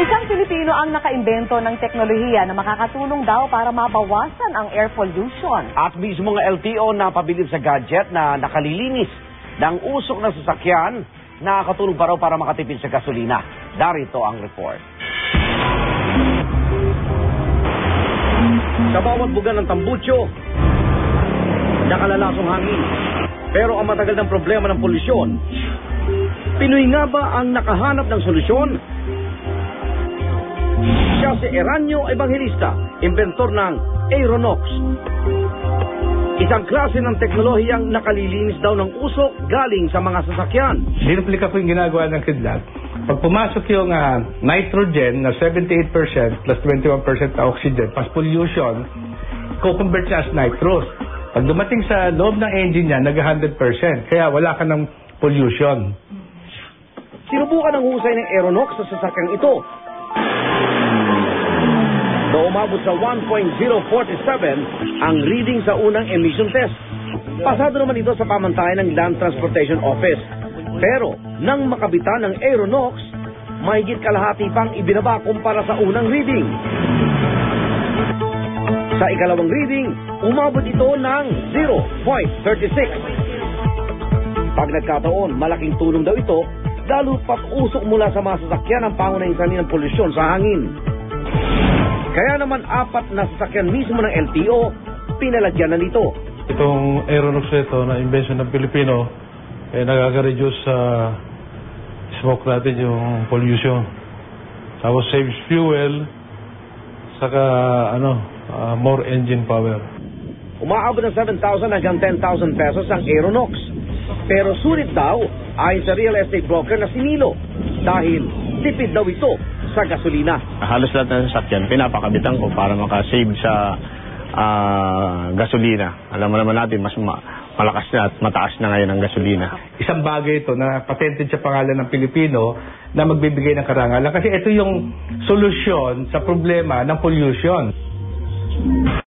Isang Pilipino ang nakaimbento ng teknolohiya na makakatulong daw para mabawasan ang air pollution. At mismo ng LTO na pabilib sa gadget na nakalilinis ng usok ng sasakyan, nakakatulong pa raw para makatipid sa gasolina. Darito ang report. Sa bawat buga ng tambutso, nakalalasong hangin. Pero ang matagal ng problema ng polusyon, Pinoy nga ba ang nakahanap ng solusyon? Siya si Eranio Evangelista, inventor ng Aeronox. Isang klase ng teknolohiyang nakalilinis daw ng usok galing sa mga sasakyan. Dinuplika ko yung ginagawa ng kidlat. Pag pumasok yung nitrogen na 78% plus 21% na oxygen, plus pollution, kukonvert siya as nitrous. Pag dumating sa loob ng engine niya, nag-100%. Kaya wala ka ng pollution. Sinubukan ang husay ng Aeronox sa sasakyang ito. Na umabot sa 1.047 ang reading sa unang emission test. Pasado naman ito sa pamantayan ng Land Transportation Office. Pero, nang makabitan ng Aeronox, mahigit kalahati pang ibinaba kumpara sa unang reading. Sa ikalawang reading, umabot ito ng 0.36. Pag nagkataon, malaking tulong daw ito, lalo pat usok mula sa mga sasakyan ang pangunahing sanhi ng polusyon sa hangin. Kaya naman 4 na sasakyan mismo ng LTO, pinalagyan na nito. Itong Aeronox ito na invention ng Pilipino, nagkaka-reduce sa smoke natin yung pollution. Tapos saves fuel, saka more engine power. Umaabot ng 7,000 hanggang 10,000 pesos ang Aeronox. Pero sulit daw ayon sa real estate broker na si Nilo dahil tipid daw ito sa gasolina. Halos lahat ng sasakyan, pinapakabitan ko para makasave sa gasolina. Alam mo naman natin, mas malakas na at mataas na ngayon ang gasolina. Isang bagay ito na patented sa pangalan ng Pilipino na magbibigay ng karangalan. Kasi ito yung solusyon sa problema ng pollution.